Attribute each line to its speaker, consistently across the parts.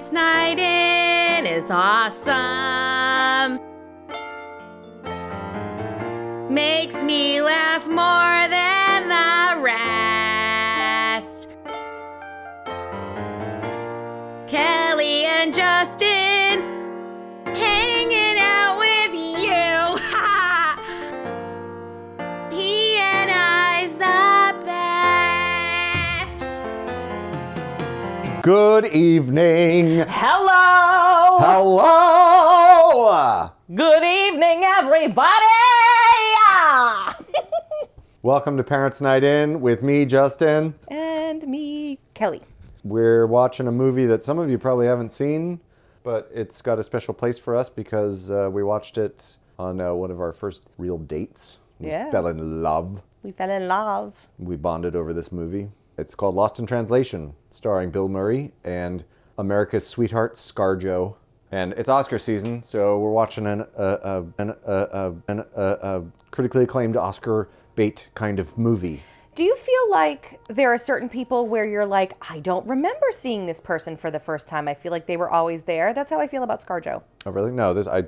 Speaker 1: Parents' Night In is awesome. Makes me laugh more than the rest. Kelly and Justin hanging out with you. PNI's the best.
Speaker 2: Good evening.
Speaker 1: Hello.
Speaker 2: Hello.
Speaker 1: Good evening, everybody.
Speaker 2: Welcome to Parents' Night In with me, Justin.
Speaker 1: And me, Kelly.
Speaker 2: We're watching a movie that some of you probably haven't seen, but it's got a special place for us because we watched it on one of our first real dates. We fell in love.
Speaker 1: We fell in love.
Speaker 2: We bonded over this movie. It's called Lost in Translation, starring Bill Murray and America's sweetheart, ScarJo. And it's Oscar season, so we're watching a critically acclaimed Oscar bait kind of movie.
Speaker 1: Do you feel like there are certain people where you're like, I don't remember seeing this person for the first time. I feel like they were always there. That's how I feel about ScarJo.
Speaker 2: Oh, really? No, I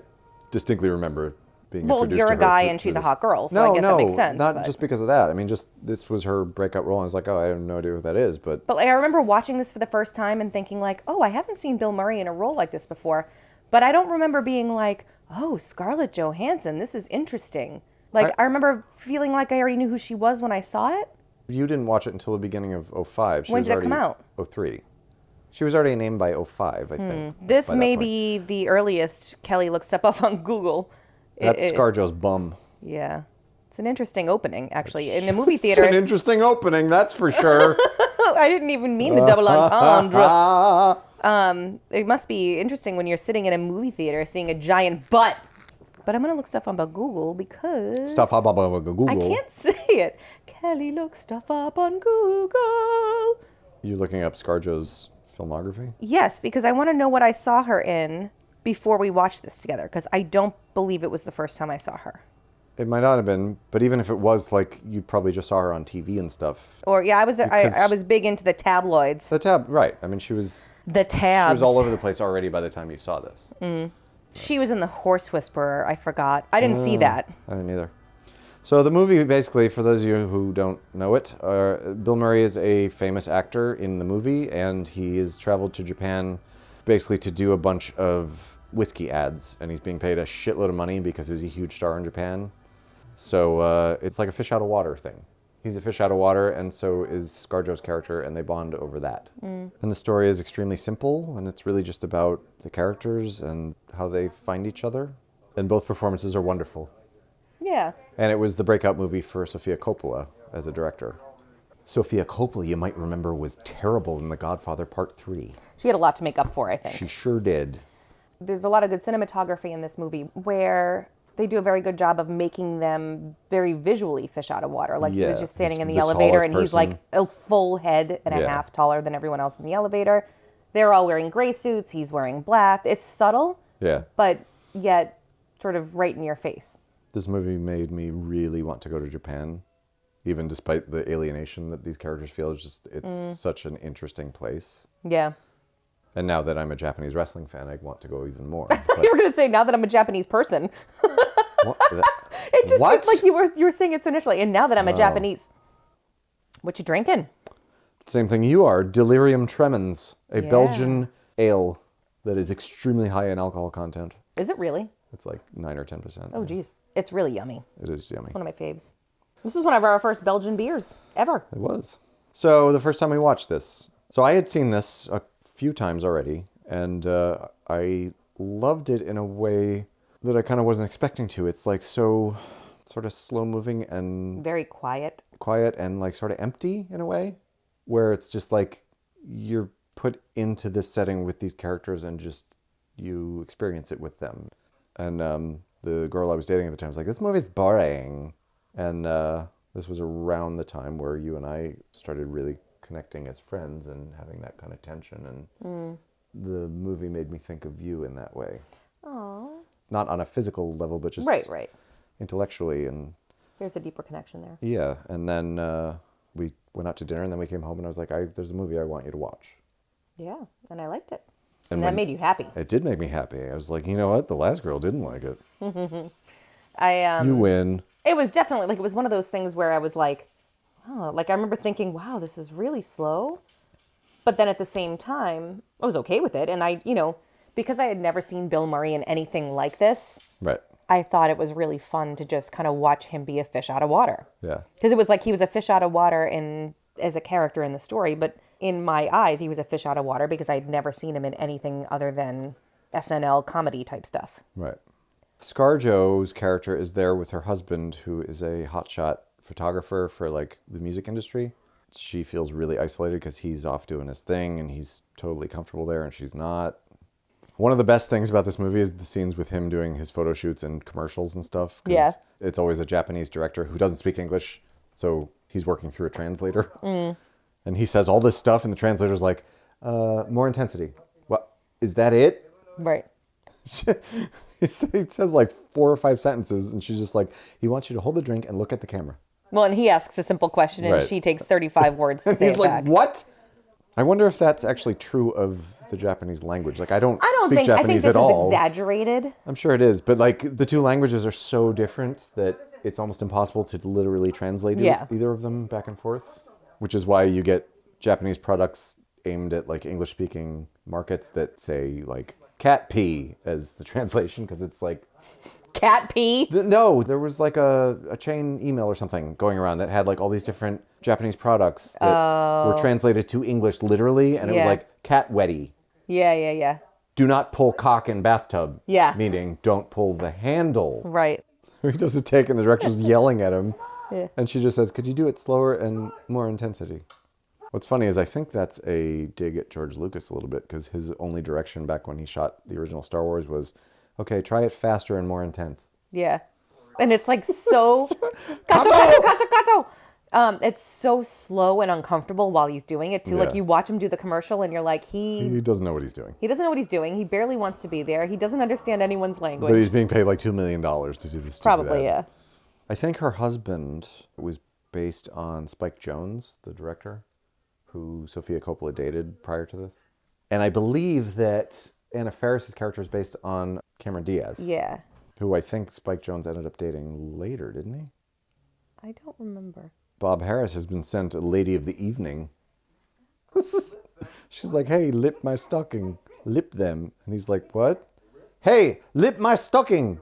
Speaker 2: distinctly remember being introduced to her.
Speaker 1: Well, you're a guy and she's a hot girl, so I guess that makes sense.
Speaker 2: Not just because of that. I mean, just this was her breakout role, and I was like, oh, I have no idea who that is. But
Speaker 1: I remember watching this for the first time and thinking like, oh, I haven't seen Bill Murray in a role like this before. But I don't remember being like, oh, Scarlett Johansson, this is interesting. Like, I remember feeling like I already knew who she was when I saw it.
Speaker 2: You didn't watch it until the beginning of 2005.
Speaker 1: When did it come out?
Speaker 2: 2003. She was already named by 2005, I think.
Speaker 1: This may be the earliest Kelly looked stuff up on Google.
Speaker 2: That's ScarJo's bum.
Speaker 1: Yeah. It's an interesting opening, actually. In the movie theater.
Speaker 2: It's an interesting opening, that's for sure.
Speaker 1: I didn't even mean the double entendre. It must be interesting when you're sitting in a movie theater seeing a giant butt. But I'm going to look stuff up on Google because...
Speaker 2: Stuff up on Google.
Speaker 1: I can't say it. Kelly looked stuff up on Google.
Speaker 2: You're looking up ScarJo's filmography?
Speaker 1: Yes, because I want to know what I saw her in before we watched this together, because I don't believe it was the first time I saw her.
Speaker 2: It might not have been, but even if it was, like, you probably just saw her on TV and stuff.
Speaker 1: Or, yeah, I was big into the tabloids.
Speaker 2: Right. I mean, she was...
Speaker 1: The tabs.
Speaker 2: She was all over the place already by the time you saw this.
Speaker 1: Mm. She was in The Horse Whisperer, I forgot. I didn't see that.
Speaker 2: I didn't either. So the movie, basically, for those of you who don't know it, Bill Murray is a famous actor in the movie, and he has traveled to Japan basically to do a bunch of whiskey ads, and he's being paid a shitload of money because he's a huge star in Japan. So it's like a fish out of water thing. He's a fish out of water, and so is ScarJo's character, and they bond over that. Mm. And the story is extremely simple, and it's really just about the characters and how they find each other. And both performances are wonderful.
Speaker 1: Yeah.
Speaker 2: And it was the breakout movie for Sofia Coppola as a director. Sofia Coppola, you might remember, was terrible in The Godfather Part 3.
Speaker 1: She had a lot to make up for, I think.
Speaker 2: She sure did.
Speaker 1: There's a lot of good cinematography in this movie where they do a very good job of making them very visually fish out of water. Like he was just standing in the elevator and he's like a full head and a half taller than everyone else in the elevator. They're all wearing gray suits. He's wearing black. It's subtle, but yet sort of right in your face.
Speaker 2: This movie made me really want to go to Japan, even despite the alienation that these characters feel. It's such an interesting place. Yeah. And now that I'm a Japanese wrestling fan, I want to go even more.
Speaker 1: You were going to say, now that I'm a Japanese person.
Speaker 2: What?
Speaker 1: It just seemed like you were saying it so initially. And now that I'm a Japanese. What you drinking?
Speaker 2: Same thing you are. Delirium Tremens, a Belgian ale that is extremely high in alcohol content.
Speaker 1: Is it really?
Speaker 2: It's like 9 or 10%.
Speaker 1: Oh, geez. It's really yummy.
Speaker 2: It is yummy.
Speaker 1: It's one of my faves. This was one of our first Belgian beers ever.
Speaker 2: It was. So the first time we watched this. So I had seen this a few times already, and I loved it in a way that I kind of wasn't expecting to. It's like so sort of slow moving and
Speaker 1: very quiet
Speaker 2: and like sort of empty in a way, where it's just like you're put into this setting with these characters and just you experience it with them. And the girl I was dating at the time was like, this movie's boring. And this was around the time where you and I started really connecting as friends and having that kind of tension, and the movie made me think of you in that way.
Speaker 1: Aww.
Speaker 2: Not on a physical level, but just
Speaker 1: right.
Speaker 2: Intellectually, and
Speaker 1: there's a deeper connection there.
Speaker 2: Yeah, and then we went out to dinner, and then we came home, and I was like, there's a movie I want you to watch.
Speaker 1: Yeah, and I liked it. And that made you happy.
Speaker 2: It did make me happy. I was like, you know what? The last girl didn't like it.
Speaker 1: You
Speaker 2: win.
Speaker 1: It was definitely, like, it was one of those things where I was like, oh, like, I remember thinking, wow, this is really slow. But then at the same time, I was okay with it. And I, because I had never seen Bill Murray in anything like this.
Speaker 2: Right.
Speaker 1: I thought it was really fun to just kind of watch him be a fish out of water.
Speaker 2: Yeah.
Speaker 1: Because it was like he was a fish out of water as a character in the story, but in my eyes, he was a fish out of water because I'd never seen him in anything other than SNL comedy type stuff.
Speaker 2: Right. ScarJo's character is there with her husband, who is a hotshot photographer for like the music industry. She feels really isolated because he's off doing his thing and he's totally comfortable there and she's not. One of the best things about this movie is the scenes with him doing his photo shoots and commercials and stuff.
Speaker 1: Yeah.
Speaker 2: It's always a Japanese director who doesn't speak English, so he's working through a translator. And he says all this stuff and the translator's like, more intensity. What? Is that it?
Speaker 1: Right.
Speaker 2: He says like 4 or 5 sentences, and she's just like, he wants you to hold the drink and look at the camera.
Speaker 1: Well, and he asks a simple question, and she takes 35 words to say
Speaker 2: he's
Speaker 1: it
Speaker 2: like,
Speaker 1: back.
Speaker 2: what? I wonder if that's actually true of the Japanese language. Like, I don't speak Japanese
Speaker 1: I think this
Speaker 2: at all.
Speaker 1: is exaggerated.
Speaker 2: I'm sure it is, but like the two languages are so different that it's almost impossible to literally translate either of them back and forth, which is why you get Japanese products aimed at like English-speaking markets that say like cat pee as the translation, because it's like
Speaker 1: cat pee.
Speaker 2: No, there was like a chain email or something going around that had like all these different Japanese products that were translated to English literally, and it was like cat wetty.
Speaker 1: Yeah.
Speaker 2: Do not pull cock in bathtub.
Speaker 1: Yeah.
Speaker 2: Meaning don't pull the handle.
Speaker 1: Right.
Speaker 2: He does a take and the director's yelling at him. Yeah. And she just says, could you do it slower and more intensity? What's funny is I think that's a dig at George Lucas a little bit, because his only direction back when he shot the original Star Wars was, okay, try it faster and more intense.
Speaker 1: Yeah. And it's like so... Kato! It's so slow and uncomfortable while he's doing it, too. Yeah. Like, you watch him do the commercial, and you're like,
Speaker 2: He doesn't know what he's doing.
Speaker 1: He doesn't know what he's doing. He barely wants to be there. He doesn't understand anyone's language.
Speaker 2: But he's being paid like $2 million to do this.
Speaker 1: Probably, yeah.
Speaker 2: I think her husband was based on Spike Jonze, the director, who Sofia Coppola dated prior to this. And I believe that Anna Faris's character is based on Cameron Diaz.
Speaker 1: Yeah.
Speaker 2: Who I think Spike Jonze ended up dating later, didn't he?
Speaker 1: I don't remember.
Speaker 2: Bob Harris has been sent a Lady of the Evening. She's like, hey, lip my stocking. Lip them. And he's like, what? Hey, lip my stocking.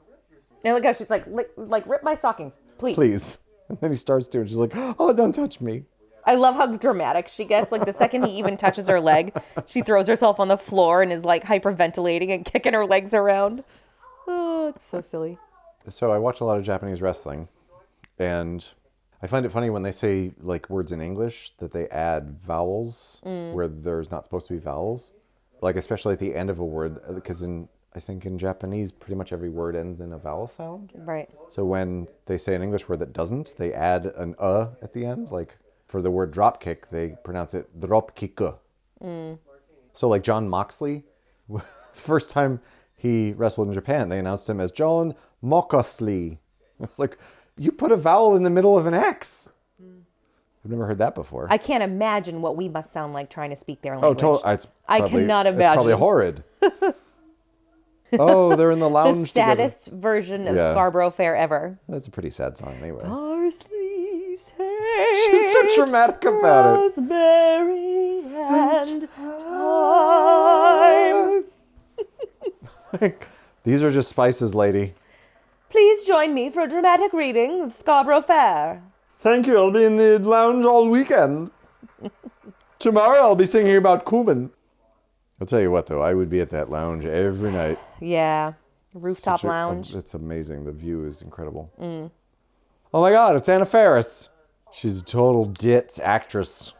Speaker 1: And look how she's like, rip my stockings, please.
Speaker 2: Please. And then he starts to, and she's like, oh, don't touch me.
Speaker 1: I love how dramatic she gets. Like, the second he even touches her leg, she throws herself on the floor and is, like, hyperventilating and kicking her legs around. Oh, it's so silly.
Speaker 2: So I watch a lot of Japanese wrestling, and I find it funny when they say, like, words in English that they add vowels where there's not supposed to be vowels. Like, especially at the end of a word, because I think in Japanese, pretty much every word ends in a vowel sound.
Speaker 1: Right.
Speaker 2: So when they say an English word that doesn't, they add an at the end, like... For the word drop kick, they pronounce it drop kick. So like John Moxley, the first time he wrestled in Japan, they announced him as John Moxley. It's like, you put a vowel in the middle of an X. I've never heard that before.
Speaker 1: I can't imagine what we must sound like trying to speak their language.
Speaker 2: Oh, totally.
Speaker 1: I cannot imagine. It's
Speaker 2: probably horrid. Oh, they're in the lounge together.
Speaker 1: The saddest version of Scarborough Fair ever.
Speaker 2: That's a pretty sad song anyway.
Speaker 1: Parsley,
Speaker 2: she's so dramatic about it.
Speaker 1: Rosemary and thyme.
Speaker 2: These are just spices, lady.
Speaker 1: Please join me for a dramatic reading of Scarborough Fair.
Speaker 2: Thank you. I'll be in the lounge all weekend. Tomorrow I'll be singing about cumin. I'll tell you what, though. I would be at that lounge every night.
Speaker 1: Yeah. Rooftop lounge.
Speaker 2: It's amazing. The view is incredible. Oh, my God. It's Anna Faris. She's a total ditz actress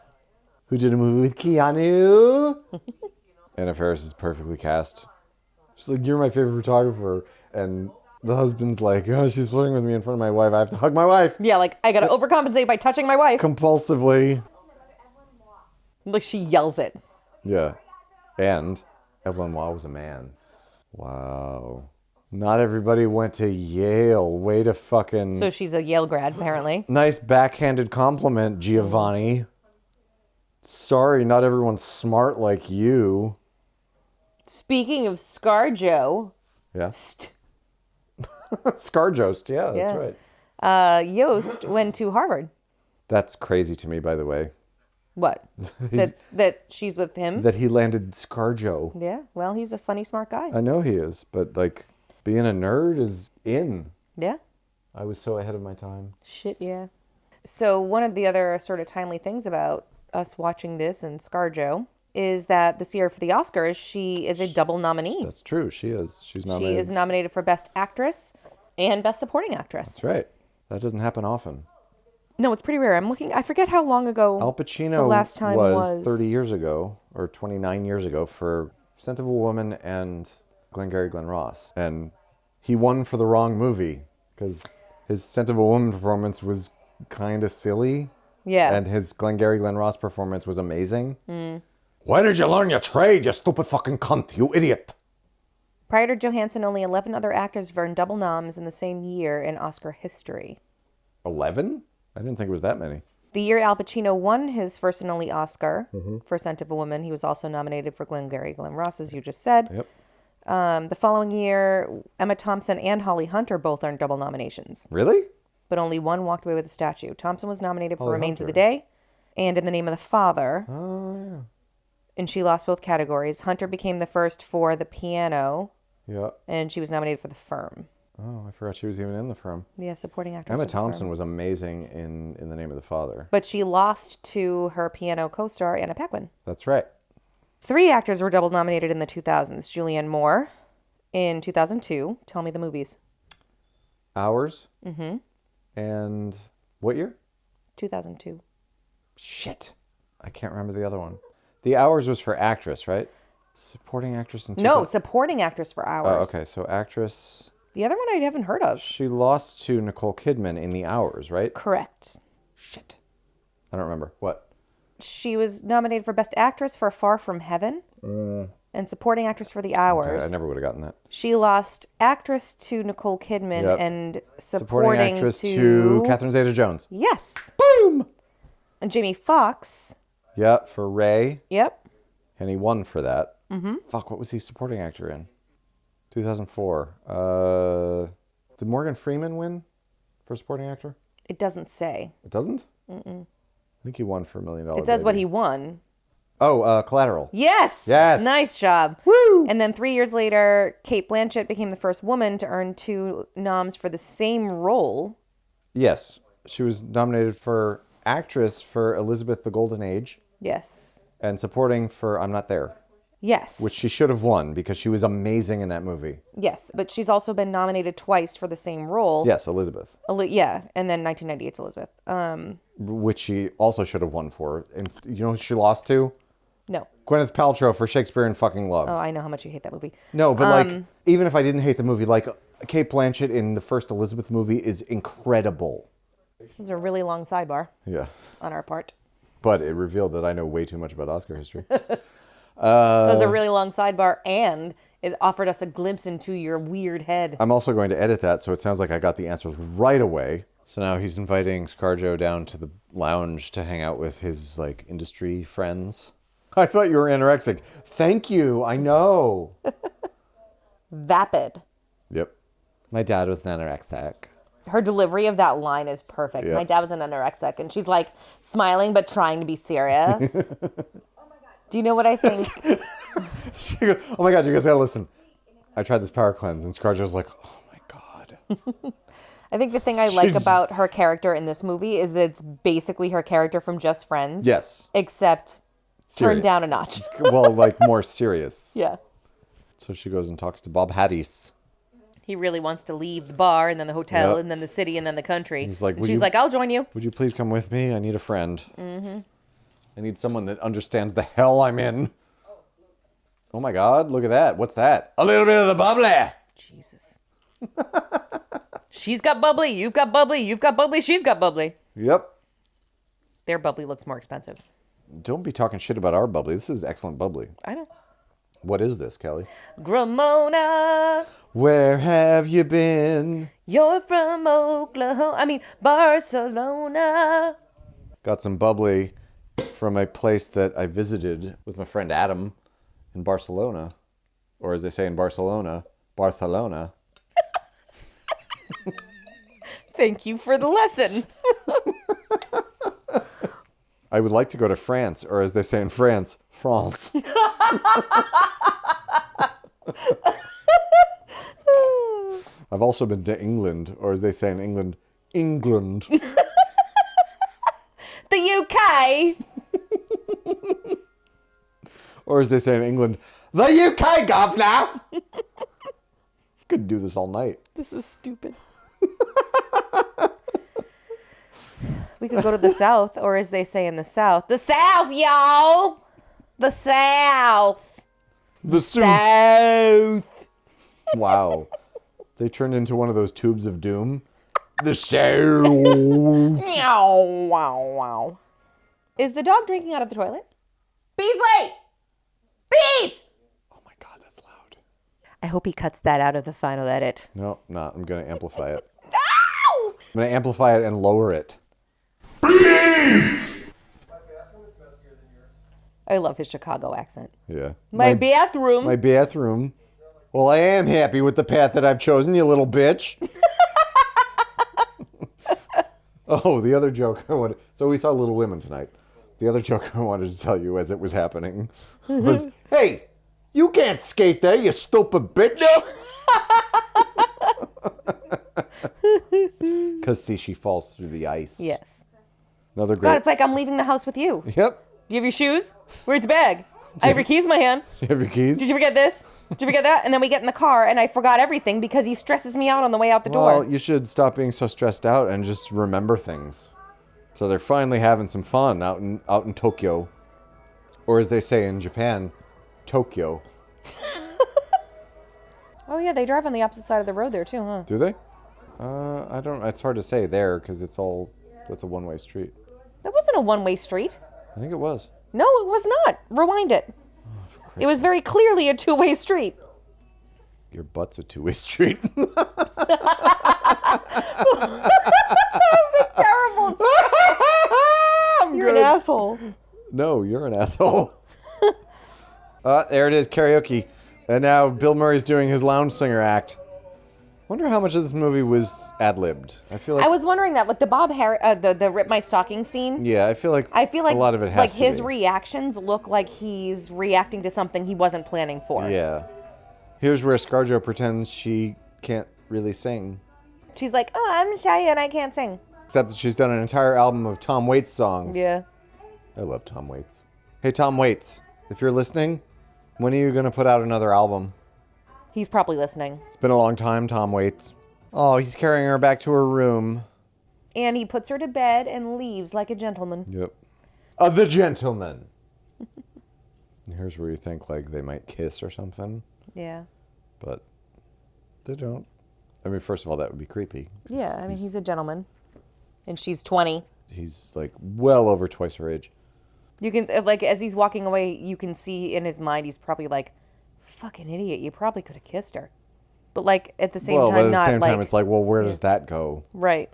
Speaker 2: who did a movie with Keanu. Anna Faris is perfectly cast. She's like, you're my favorite photographer. And the husband's like, oh, she's flirting with me in front of my wife. I have to hug my wife.
Speaker 1: Yeah, like, I got to overcompensate by touching my wife.
Speaker 2: Compulsively.
Speaker 1: Like, she yells it.
Speaker 2: Yeah. And Evelyn Waugh was a man. Wow. Not everybody went to Yale. Way to fucking...
Speaker 1: So she's a Yale grad, apparently.
Speaker 2: Nice backhanded compliment, Giovanni. Sorry, not everyone's smart like you.
Speaker 1: Speaking of ScarJo.
Speaker 2: Yeah. ScarJost, yeah, that's right.
Speaker 1: Yost went to Harvard.
Speaker 2: That's crazy to me, by the way.
Speaker 1: What? That she's with him?
Speaker 2: That he landed ScarJo.
Speaker 1: Yeah, well, he's a funny, smart guy.
Speaker 2: I know he is, but like being a nerd is in.
Speaker 1: Yeah.
Speaker 2: I was so ahead of my time.
Speaker 1: Shit, yeah. So one of the other sort of timely things about us watching this and ScarJo is that this year for the Oscars, she is a double nominee.
Speaker 2: That's true. She is. She's nominated.
Speaker 1: She is nominated for Best Actress and Best Supporting Actress.
Speaker 2: That's right. That doesn't happen often.
Speaker 1: No, it's pretty rare. I forget how long ago
Speaker 2: Al Pacino
Speaker 1: the last time was
Speaker 2: 30 years ago, or 29 years ago, for Scent of a Woman and Glengarry Glen Ross. And he won for the wrong movie, because his Scent of a Woman performance was kind of silly.
Speaker 1: Yeah.
Speaker 2: And his Glengarry Glen Ross performance was amazing. Why did you learn your trade, you stupid fucking cunt, you idiot?
Speaker 1: Prior to Johansson, only 11 other actors have earned double noms in the same year in Oscar history.
Speaker 2: 11? I didn't think it was that many.
Speaker 1: The year Al Pacino won his first and only Oscar for Scent of a Woman, he was also nominated for Glengarry Glen Ross, as you just said.
Speaker 2: Yep.
Speaker 1: The following year, Emma Thompson and Holly Hunter both earned double nominations.
Speaker 2: Really?
Speaker 1: But only one walked away with a statue. Thompson was nominated for
Speaker 2: Holly
Speaker 1: Remains
Speaker 2: Hunter.
Speaker 1: of the Day and In the Name of the Father.
Speaker 2: Oh, yeah.
Speaker 1: And she lost both categories. Hunter became the first for The Piano.
Speaker 2: Yeah.
Speaker 1: And she was nominated for The Firm.
Speaker 2: Oh, I forgot she was even in The Firm.
Speaker 1: Yeah, supporting actress.
Speaker 2: Emma
Speaker 1: for The Firm.
Speaker 2: Thompson was amazing in The Name of the Father.
Speaker 1: But she lost to her Piano co-star, Anna Paquin.
Speaker 2: That's right.
Speaker 1: 3 actors were double nominated in the 2000s. Julianne Moore in 2002. Tell me the movies.
Speaker 2: Hours. Mm-hmm. And what year?
Speaker 1: 2002.
Speaker 2: Shit. I can't remember the other one. The Hours was for actress, right? Supporting actress in
Speaker 1: No, supporting actress for Hours.
Speaker 2: Oh, okay. So actress.
Speaker 1: The other one I haven't heard of.
Speaker 2: She lost to Nicole Kidman in The Hours, right?
Speaker 1: Correct.
Speaker 2: Shit. I don't remember. What?
Speaker 1: She was nominated for Best Actress for Far From Heaven and Supporting Actress for The Hours.
Speaker 2: Okay, I never would have gotten that.
Speaker 1: She lost Actress to Nicole Kidman
Speaker 2: Yep.
Speaker 1: and Supporting
Speaker 2: Actress
Speaker 1: to
Speaker 2: Catherine Zeta-Jones.
Speaker 1: Yes.
Speaker 2: Boom!
Speaker 1: And Jamie Foxx.
Speaker 2: Yeah, for Ray.
Speaker 1: Yep.
Speaker 2: And he won for that. Mm-hmm. Fuck, what was he supporting actor in? 2004. Did Morgan Freeman win for supporting actor?
Speaker 1: It doesn't say.
Speaker 2: It doesn't? Mm-mm. I think he won for $1 Million.
Speaker 1: It says what he won.
Speaker 2: Oh, Collateral.
Speaker 1: Yes.
Speaker 2: Yes.
Speaker 1: Nice job.
Speaker 2: Woo!
Speaker 1: And then 3 years later, Cate Blanchett became the first woman to earn 2 noms for the same role.
Speaker 2: Yes. She was nominated for actress for Elizabeth the Golden Age.
Speaker 1: Yes.
Speaker 2: And supporting for I'm Not There.
Speaker 1: Yes.
Speaker 2: Which she should have won because she was amazing in that movie.
Speaker 1: Yes, but she's also been nominated twice for the same role.
Speaker 2: Yes, Elizabeth.
Speaker 1: Yeah, and then 1998's Elizabeth.
Speaker 2: Which she also should have won for. And you know who she lost to?
Speaker 1: No.
Speaker 2: Gwyneth Paltrow for Shakespeare in Fucking Love.
Speaker 1: Oh, I know how much you hate that movie.
Speaker 2: No, but like, even if I didn't hate the movie, like, Cate Blanchett in the first Elizabeth movie is incredible.
Speaker 1: It was a really long sidebar.
Speaker 2: Yeah.
Speaker 1: On our part.
Speaker 2: But it revealed that I know way too much about Oscar history.
Speaker 1: It was a really long sidebar, and it offered us a glimpse into your weird head.
Speaker 2: I'm also going to edit that, so it sounds like I got the answers right away. So now he's inviting ScarJo down to the lounge to hang out with his, like, industry friends. I thought you were anorexic. Thank you. I know.
Speaker 1: Vapid.
Speaker 2: Yep. My dad was an anorexic.
Speaker 1: Her delivery of that line is perfect.
Speaker 2: Yep.
Speaker 1: My dad was an anorexic, and she's like smiling but trying to be serious. Do you know what I think?
Speaker 2: She goes, oh my God, you guys gotta listen. I tried this power cleanse, and ScarJo's like, oh my God.
Speaker 1: I think the thing I like about her character in this movie is that it's basically her character from Just Friends.
Speaker 2: Yes.
Speaker 1: Except turned down a notch.
Speaker 2: Well, like more serious.
Speaker 1: Yeah.
Speaker 2: So she goes and talks to Bob Haddis.
Speaker 1: He really wants to leave the bar and then the hotel
Speaker 2: Yep.
Speaker 1: and then the city and then the country.
Speaker 2: He's like,
Speaker 1: and she's like, I'll join you.
Speaker 2: Would you please come with me? I need a friend. Mm-hmm. I need someone that understands the hell I'm in. Oh my God, look at that. What's that? A little bit of the bubbly.
Speaker 1: Jesus. She's got bubbly, you've got bubbly, you've got bubbly, she's got bubbly.
Speaker 2: Yep.
Speaker 1: Their bubbly looks more expensive.
Speaker 2: Don't be talking shit about our bubbly. This is excellent bubbly.
Speaker 1: I know.
Speaker 2: What is this, Kelly?
Speaker 1: Gramona.
Speaker 2: Where have you been?
Speaker 1: You're from Barcelona.
Speaker 2: Got some bubbly from a place that I visited with my friend Adam in Barcelona. or as they say in Barcelona, Barcelona.
Speaker 1: Thank you for the lesson.
Speaker 2: I would like to go to France, or as they say in France, France. I've also been to England, or as they say in England, England.
Speaker 1: The UK.
Speaker 2: Or as they say in England, the UK, governor. Could do this all night.
Speaker 1: This is stupid. We could go to the South, or as they say in the South, the South, y'all. The South.
Speaker 2: The
Speaker 1: South.
Speaker 2: Wow. They turned into one of those tubes of doom. The South.
Speaker 1: Meow, wow, wow. Is the dog drinking out of the toilet? Beasley! Bees!
Speaker 2: Oh my God, that's loud.
Speaker 1: I hope he cuts that out of the final edit.
Speaker 2: No, not. I'm going to amplify it.
Speaker 1: No!
Speaker 2: I'm going to amplify it and lower it.
Speaker 3: Please!
Speaker 1: I love his Chicago accent.
Speaker 2: Yeah.
Speaker 1: My bathroom.
Speaker 2: My bathroom. Well, I am happy with the path that I've chosen, you little bitch. Oh, the other joke I wanted... So we saw Little Women tonight. The other joke I wanted to tell you as it was happening was, hey, you can't skate there, you stupid bitch. Because, see, she falls through the ice.
Speaker 1: Yes.
Speaker 2: Another great...
Speaker 1: God, it's like I'm leaving the house with you.
Speaker 2: Yep.
Speaker 1: Do you have your shoes? Where's your bag? I have your keys in my hand.
Speaker 2: Do you have your keys?
Speaker 1: Did you forget this? Did you forget that? And then we get in the car, and I forgot everything because he stresses me out on the way out the door.
Speaker 2: Well, you should stop being so stressed out and just remember things. So they're finally having some fun out in Tokyo. Or as they say in Japan, Tokyo.
Speaker 1: Oh, yeah, they drive on the opposite side of the road there, too, huh?
Speaker 2: Do they? I don't... It's hard to say there because it's all... That's a one-way street.
Speaker 1: That wasn't a one-way street.
Speaker 2: I think it was.
Speaker 1: No, it was not. Rewind it. It was very clearly a two-way street.
Speaker 2: Your butt's a two-way street.
Speaker 1: Terrible. You're an asshole.
Speaker 2: No, you're an asshole. There it is, karaoke. And now Bill Murray's doing his lounge singer act. Wonder how much of this movie was ad-libbed. I feel like...
Speaker 1: I was wondering that with the the Rip My Stocking scene.
Speaker 2: Yeah, I feel like a lot of it has
Speaker 1: like
Speaker 2: to
Speaker 1: his
Speaker 2: be.
Speaker 1: reactions look like he's reacting to something he wasn't planning for.
Speaker 2: Yeah. Here's where ScarJo pretends she can't really sing.
Speaker 1: She's like, oh, I'm shy and I can't sing.
Speaker 2: Except that she's done an entire album of Tom Waits songs.
Speaker 1: Yeah.
Speaker 2: I love Tom Waits. Hey, Tom Waits, if you're listening, when are you going to put out another album?
Speaker 1: He's probably listening.
Speaker 2: It's been a long time, Tom Waits. Oh, he's carrying her back to her room.
Speaker 1: And he puts her to bed and leaves like a gentleman.
Speaker 2: Yep. The gentleman. Here's where you think, like, they might kiss or something.
Speaker 1: Yeah.
Speaker 2: But they don't. I mean, first of all, that would be creepy.
Speaker 1: Yeah, I mean, he's a gentleman. And she's 20.
Speaker 2: He's, like, well over twice her age.
Speaker 1: You can, like, as he's walking away, you can see in his mind, he's probably like, fucking idiot, you probably could have kissed her. But, like, at the same time,
Speaker 2: but at the
Speaker 1: not
Speaker 2: same
Speaker 1: like...
Speaker 2: time, it's like, well, where does that go?
Speaker 1: Right.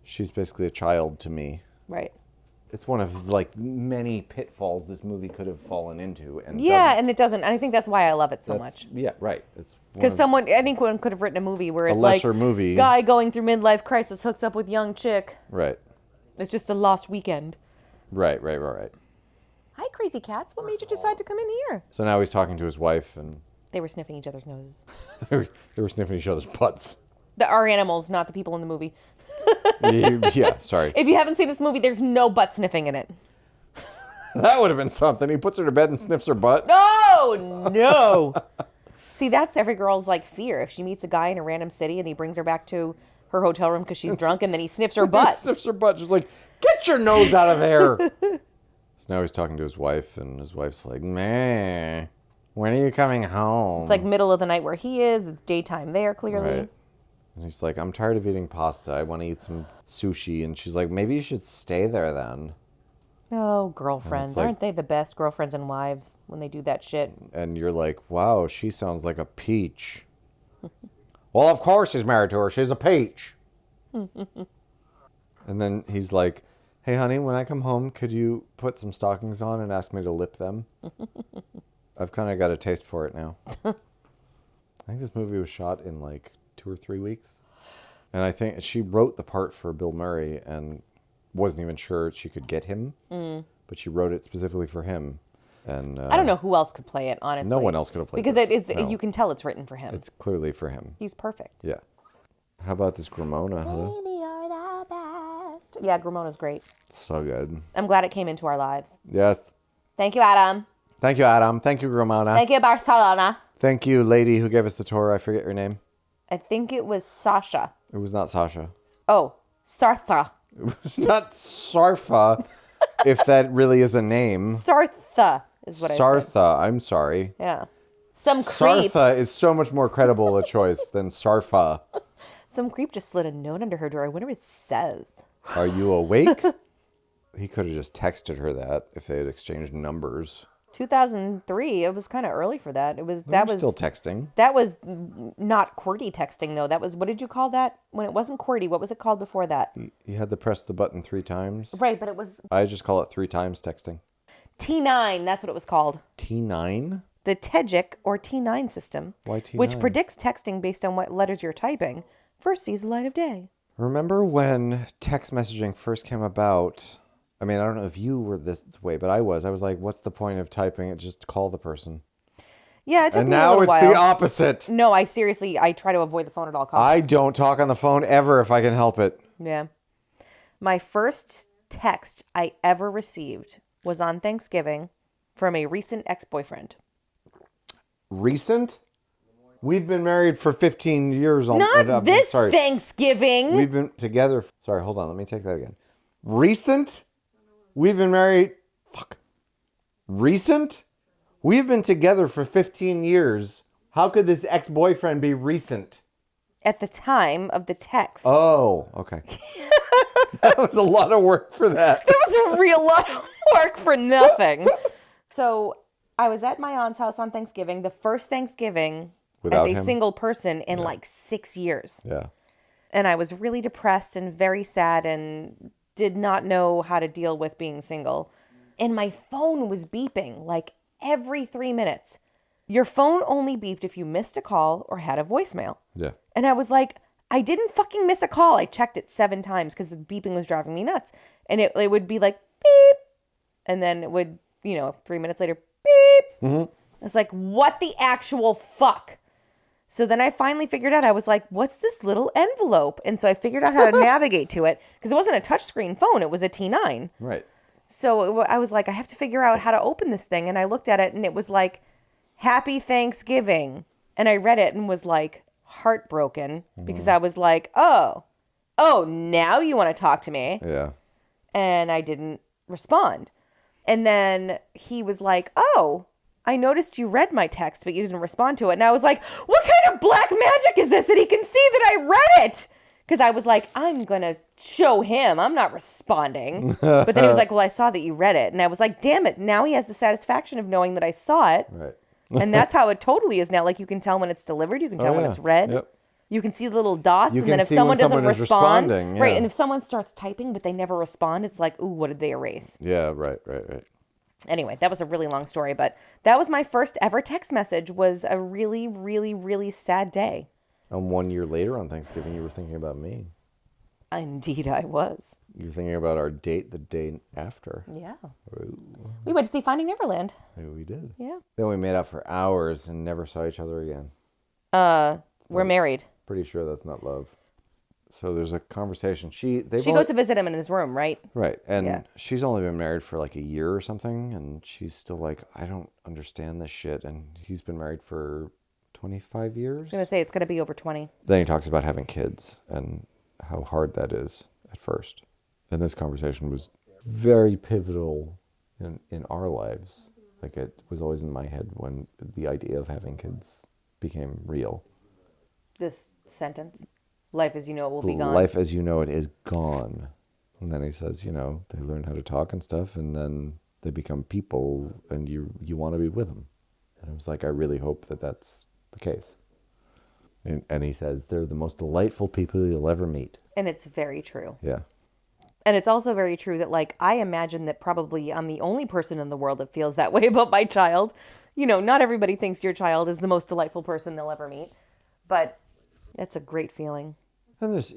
Speaker 2: She's basically a child to me.
Speaker 1: Right.
Speaker 2: It's one of, like, many pitfalls this movie could have fallen into. And
Speaker 1: and it doesn't. And I think that's why I love it so much.
Speaker 2: Yeah, right. It's
Speaker 1: because anyone could have written a movie where it's
Speaker 2: a lesser
Speaker 1: like,
Speaker 2: movie.
Speaker 1: Guy going through midlife crisis hooks up with young chick.
Speaker 2: Right.
Speaker 1: It's just a lost weekend.
Speaker 2: Right.
Speaker 1: Hi, crazy cats. What made you decide to come in here?
Speaker 2: So now he's talking to his wife, and...
Speaker 1: They were sniffing each other's noses.
Speaker 2: they were sniffing each other's butts.
Speaker 1: Our animals, not the people in the movie.
Speaker 2: Yeah, sorry.
Speaker 1: If you haven't seen this movie, there's no butt sniffing in it.
Speaker 2: That would have been something. He puts her to bed and sniffs her butt.
Speaker 1: No. See, that's every girl's, like, fear. If she meets a guy in a random city and he brings her back to her hotel room because she's drunk and then he sniffs her butt.
Speaker 2: He sniffs her butt. Just like, get your nose out of there. So now he's talking to his wife, and his wife's like, man, when are you coming home?
Speaker 1: It's like middle of the night where he is. It's daytime there, clearly.
Speaker 2: Right. And he's like, I'm tired of eating pasta. I want to eat some sushi. And she's like, maybe you should stay there then.
Speaker 1: Oh, girlfriends.
Speaker 2: Like,
Speaker 1: aren't they the best girlfriends and wives when they do that shit?
Speaker 2: And you're like, wow, she sounds like a peach. Well, of course he's married to her. She's a peach. And then he's like, hey, honey, when I come home, could you put some stockings on and ask me to lip them? I've kind of got a taste for it now. I think this movie was shot in like 2 or 3 weeks. And I think she wrote the part for Bill Murray and wasn't even sure she could get him. But she wrote it specifically for him. And
Speaker 1: I don't know who else could play it, honestly.
Speaker 2: No one else could have played
Speaker 1: because
Speaker 2: this.
Speaker 1: Because it is,
Speaker 2: No.
Speaker 1: you can tell it's written for him.
Speaker 2: It's clearly for him.
Speaker 1: He's perfect.
Speaker 2: Yeah. How about this Gramona?
Speaker 1: Baby, you're the best. Yeah, Gramona's great.
Speaker 2: So good.
Speaker 1: I'm glad it came into our lives.
Speaker 2: Yes.
Speaker 1: Thank you, Adam.
Speaker 2: Thank you, Adam. Thank you, Gramona.
Speaker 1: Thank you, Barcelona.
Speaker 2: Thank you, lady who gave us the tour. I forget your name.
Speaker 1: I think it was Sasha.
Speaker 2: It was not Sasha.
Speaker 1: Oh, Sartha.
Speaker 2: It was not Sarfa, if that really is a name.
Speaker 1: Sartha is what I said.
Speaker 2: Sartha, I'm sorry.
Speaker 1: Yeah. Some creep.
Speaker 2: Sartha is so much more credible a choice than Sarfa.
Speaker 1: Some creep just slid a note under her door. I wonder what it says.
Speaker 2: Are you awake? He could have just texted her that if they had exchanged numbers.
Speaker 1: 2003. It was kind of early for that. It was
Speaker 2: still texting.
Speaker 1: That was not QWERTY texting though. That was, what did you call that when it wasn't QWERTY? What was it called before that?
Speaker 2: You had to press the button 3 times.
Speaker 1: Right, but it was
Speaker 2: I just call it 3 times texting.
Speaker 1: T9. That's what it was called.
Speaker 2: T9?
Speaker 1: The TEGIC or T9 system.
Speaker 2: Why T9?
Speaker 1: Which predicts texting based on what letters you're typing. First sees the light of day.
Speaker 2: Remember when text messaging first came about? I mean, I don't know if you were this way, but I was. I was like, what's the point of typing it? Just call the person.
Speaker 1: Yeah, it took
Speaker 2: and
Speaker 1: me a
Speaker 2: now
Speaker 1: little
Speaker 2: it's
Speaker 1: while.
Speaker 2: the opposite.
Speaker 1: No, I try to avoid the phone at all costs.
Speaker 2: I don't talk on the phone ever if I can help it.
Speaker 1: Yeah. My first text I ever received was on Thanksgiving from a recent ex-boyfriend.
Speaker 2: Recent? We've been married for 15 years.
Speaker 1: Not this Thanksgiving.
Speaker 2: We've been together. Sorry, hold on. Let me take that again. Recent? We've been married. Recent? We've been together for 15 years. How could this ex-boyfriend be recent?
Speaker 1: At the time of the text.
Speaker 2: Oh, okay. That was a lot of work for that.
Speaker 1: That was a real lot of work for nothing. So I was at my aunt's house on Thanksgiving, the first Thanksgiving
Speaker 2: Without
Speaker 1: as a
Speaker 2: him?
Speaker 1: single person in like 6 years.
Speaker 2: Yeah.
Speaker 1: And I was really depressed and very sad and did not know how to deal with being single. And my phone was beeping like every 3 minutes. Your phone only beeped if you missed a call or had a voicemail.
Speaker 2: Yeah.
Speaker 1: And I was like, I didn't fucking miss a call. I checked it 7 times because the beeping was driving me nuts. And it would be like, beep. And then it would, 3 minutes later, beep.
Speaker 2: Mm-hmm.
Speaker 1: I was like, what the actual fuck? So then I finally figured out, I was like, what's this little envelope? And so I figured out how to navigate to it because it wasn't a touchscreen phone. It was a T9.
Speaker 2: Right.
Speaker 1: So I was like, I have to figure out how to open this thing. And I looked at it and it was like, Happy Thanksgiving. And I read it and was like heartbroken because I was like, oh, now you want to talk to me.
Speaker 2: Yeah.
Speaker 1: And I didn't respond. And then he was like, oh, I noticed you read my text, but you didn't respond to it. And I was like, what kind of black magic is this that he can see that I read it? Because I was like, I'm going to show him. I'm not responding. But then he was like, well, I saw that you read it. And I was like, damn it. Now he has the satisfaction of knowing that I saw it.
Speaker 2: Right.
Speaker 1: And that's how it totally is now. Like you can tell when it's delivered. You can tell when it's read.
Speaker 2: Yep.
Speaker 1: You can see the little dots.
Speaker 2: You
Speaker 1: And then
Speaker 2: can
Speaker 1: if
Speaker 2: see
Speaker 1: someone
Speaker 2: when
Speaker 1: doesn't
Speaker 2: someone is
Speaker 1: respond.
Speaker 2: responding,
Speaker 1: Right.
Speaker 2: yeah.
Speaker 1: And if someone starts typing, but they never respond, it's like, ooh, what did they erase?
Speaker 2: Yeah, right.
Speaker 1: Anyway, that was a really long story, but that was my first ever text message. Was a really, really, really sad day.
Speaker 2: And 1 year later on Thanksgiving, you were thinking about me.
Speaker 1: Indeed, I was.
Speaker 2: You were thinking about our date the day after.
Speaker 1: Yeah.
Speaker 2: Ooh.
Speaker 1: We went to see Finding Neverland.
Speaker 2: Maybe we did.
Speaker 1: Yeah.
Speaker 2: Then we made out for hours and never saw each other again.
Speaker 1: We're married.
Speaker 2: Pretty sure that's not love. So there's a conversation. She
Speaker 1: goes to visit him in his room, right?
Speaker 2: Right. And
Speaker 1: Yeah.
Speaker 2: she's only been married for like a year or something. And she's still like, I don't understand this shit. And he's been married for 25 years.
Speaker 1: I was going to say, it's going to be over 20.
Speaker 2: Then he talks about having kids and how hard that is at first. And this conversation was very pivotal in our lives. Like it was always in my head when the idea of having kids became real.
Speaker 1: This sentence, life as you know it will be gone.
Speaker 2: Life as you know it is gone. And then he says, they learn how to talk and stuff, and then they become people, and you want to be with them. And I was like, I really hope that that's the case. And he says, they're the most delightful people you'll ever meet.
Speaker 1: And it's very true.
Speaker 2: Yeah.
Speaker 1: And it's also very true that, like, I imagine that probably I'm the only person in the world that feels that way about my child. not everybody thinks your child is the most delightful person they'll ever meet, but it's a great feeling.
Speaker 2: And there's,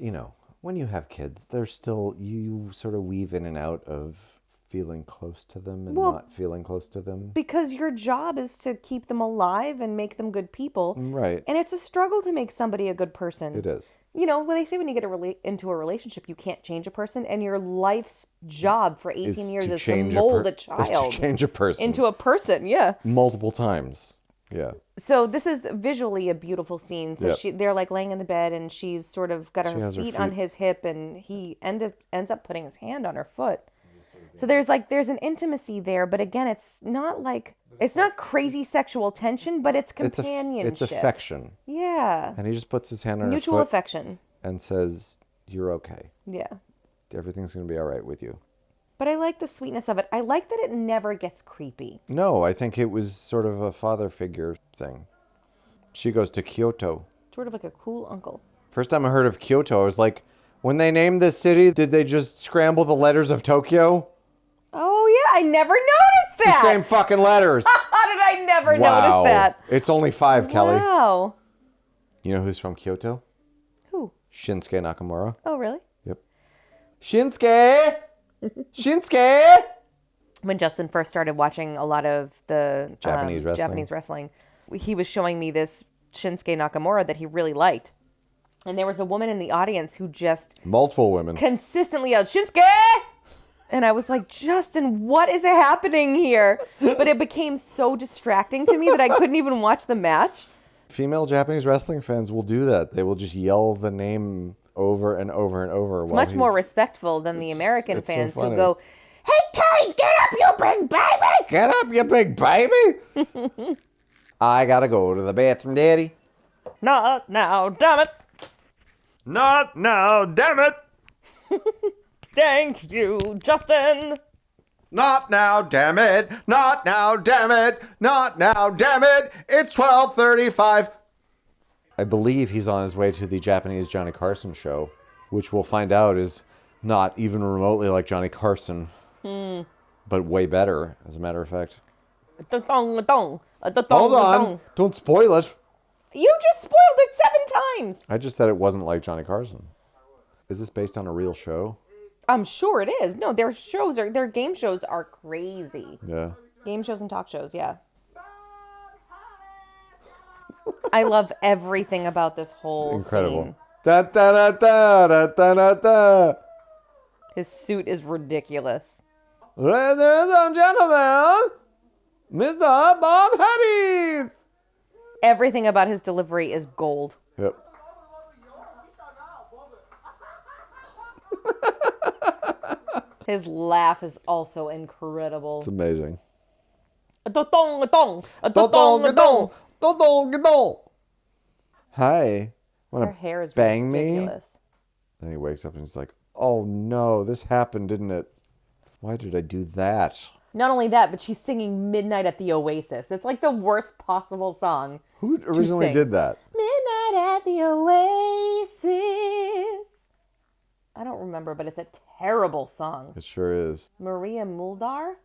Speaker 2: when you have kids, there's still, you sort of weave in and out of feeling close to them and not feeling close to them.
Speaker 1: Because your job is to keep them alive and make them good people.
Speaker 2: Right.
Speaker 1: And it's a struggle to make somebody a good person.
Speaker 2: It is.
Speaker 1: When they say when you get into a relationship, you can't change a person, and your life's job for 18 years is to mold a child.
Speaker 2: Is to change a person.
Speaker 1: Into a person, yeah.
Speaker 2: Multiple times. Yeah.
Speaker 1: So this is visually a beautiful scene. So they're like laying in the bed, and she's sort of got her feet on his hip, and he ends up putting his hand on her foot. So there's an intimacy there, but again, it's not crazy sexual tension, but it's companionship.
Speaker 2: It's affection.
Speaker 1: Yeah.
Speaker 2: And he just puts his hand on her foot.
Speaker 1: Mutual affection.
Speaker 2: And says, "You're okay.
Speaker 1: Yeah.
Speaker 2: Everything's going to be all right with you."
Speaker 1: But I like the sweetness of it. I like that it never gets creepy.
Speaker 2: No, I think it was sort of a father figure thing. She goes to Kyoto.
Speaker 1: Sort of like a cool uncle.
Speaker 2: First time I heard of Kyoto, I was like, when they named this city, did they just scramble the letters of Tokyo?
Speaker 1: Oh, yeah. I never noticed that.
Speaker 2: It's the same fucking letters.
Speaker 1: How did I never notice that?
Speaker 2: It's only 5, Kelly.
Speaker 1: Wow.
Speaker 2: You know who's from Kyoto?
Speaker 1: Who?
Speaker 2: Shinsuke Nakamura.
Speaker 1: Oh, really?
Speaker 2: Yep. Shinsuke! Shinsuke!
Speaker 1: When Justin first started watching a lot of the
Speaker 2: Japanese
Speaker 1: wrestling, he was showing me this Shinsuke Nakamura that he really liked. And there was a woman in the audience who just...
Speaker 2: Multiple women.
Speaker 1: Consistently yelled, "Shinsuke!" And I was like, Justin, what is happening here? But it became so distracting to me that I couldn't even watch the match.
Speaker 2: Female Japanese wrestling fans will do that. They will just yell the name over and over and over.
Speaker 1: It's much more respectful than the American fans who go, "Hey, Kane, get up, you big baby!
Speaker 2: Get up, you big baby! I gotta go to the bathroom, Daddy."
Speaker 1: Not now, damn it!
Speaker 2: Not now, damn it!
Speaker 1: Thank you, Justin!
Speaker 2: Not now, damn it! Not now, damn it! Not now, damn it! It's 12:35. I believe he's on his way to the Japanese Johnny Carson show, which we'll find out is not even remotely like Johnny Carson, but way better, as a matter of fact. Hold on! Don't spoil it.
Speaker 1: You just spoiled it 7 times.
Speaker 2: I just said it wasn't like Johnny Carson. Is this based on a real show?
Speaker 1: I'm sure it is. No, their game shows are crazy.
Speaker 2: Yeah.
Speaker 1: Game shows and talk shows, yeah. I love everything about this whole
Speaker 2: incredible
Speaker 1: scene.
Speaker 2: Da, da, da, da, da, da, da, da.
Speaker 1: His suit is ridiculous.
Speaker 2: Ladies and gentlemen, Mr. Bob Hatties.
Speaker 1: Everything about his delivery is gold.
Speaker 2: Yep.
Speaker 1: His laugh is also incredible.
Speaker 2: It's amazing. Hi.
Speaker 1: Her hair is
Speaker 2: bang
Speaker 1: ridiculous.
Speaker 2: Me? Then he wakes up and he's like, "Oh no, this happened, didn't it? Why did I do that?"
Speaker 1: Not only that, but she's singing Midnight at the Oasis. It's like the worst possible song.
Speaker 2: Who originally did that?
Speaker 1: Midnight at the Oasis. I don't remember, but it's a terrible song.
Speaker 2: It sure is.
Speaker 1: Maria Muldaur?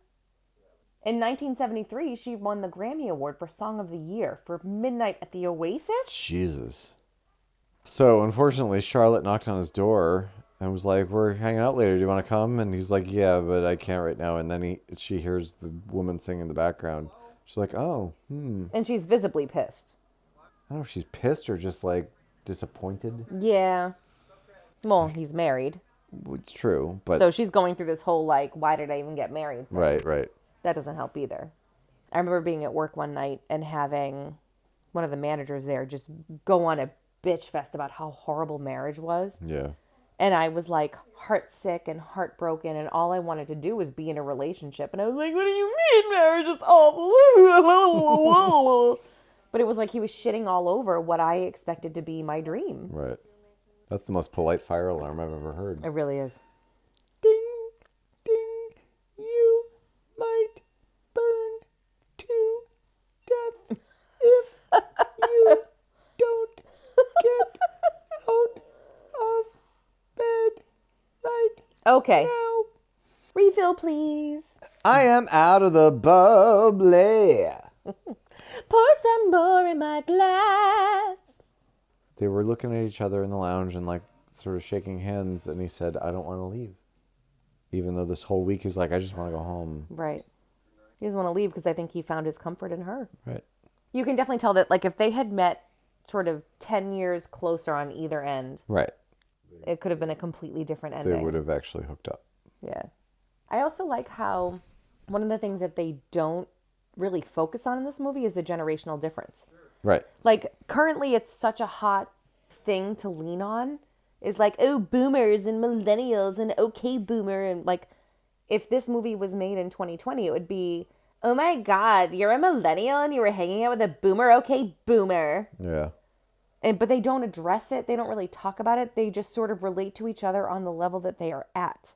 Speaker 1: In 1973, she won the Grammy Award for Song of the Year for Midnight at the Oasis?
Speaker 2: Jesus. So, unfortunately, Charlotte knocked on his door and was like, "We're hanging out later. Do you want to come?" And he's like, "Yeah, but I can't right now." And then she hears the woman sing in the background. She's like, "Oh,
Speaker 1: And she's visibly pissed.
Speaker 2: I don't know if she's pissed or just, like, disappointed.
Speaker 1: Yeah. Well, he's married.
Speaker 2: It's true, but...
Speaker 1: So she's going through this whole, like, why did I even get married thing.
Speaker 2: Right.
Speaker 1: That doesn't help either. I remember being at work one night and having one of the managers there just go on a bitch fest about how horrible marriage was.
Speaker 2: Yeah.
Speaker 1: And I was, like, heartsick and heartbroken, and all I wanted to do was be in a relationship. And I was like, "What do you mean marriage is awful?" But it was like he was shitting all over what I expected to be my dream.
Speaker 2: Right. That's the most polite fire alarm I've ever heard.
Speaker 1: It really is.
Speaker 2: Ding, ding, you might burn to death if you don't get out of bed right
Speaker 1: Okay.
Speaker 2: now.
Speaker 1: Refill, please.
Speaker 2: I am out of the bubbly.
Speaker 1: more in my glass.
Speaker 2: They were looking at each other in the lounge and like sort of shaking hands, and he said, I don't want to leave. Even though this whole week he's like, I just want to go home.
Speaker 1: Right. He doesn't want to leave because I think he found his comfort in her.
Speaker 2: Right.
Speaker 1: You can definitely tell that, like, if they had met sort of 10 years closer on either end,
Speaker 2: right,
Speaker 1: it could have been a completely different ending.
Speaker 2: They would have actually hooked up.
Speaker 1: Yeah. I also like how one of the things that they don't really focus on in this movie is the generational difference.
Speaker 2: Right.
Speaker 1: Like, currently it's such a hot thing to lean on. Is like, oh, boomers and millennials and okay boomer. And like, if this movie was made in 2020, it would be, oh my God, you're a millennial and you were hanging out with a boomer? Okay, boomer.
Speaker 2: Yeah.
Speaker 1: But they don't address it. They don't really talk about it. They just sort of relate to each other on the level that they are at.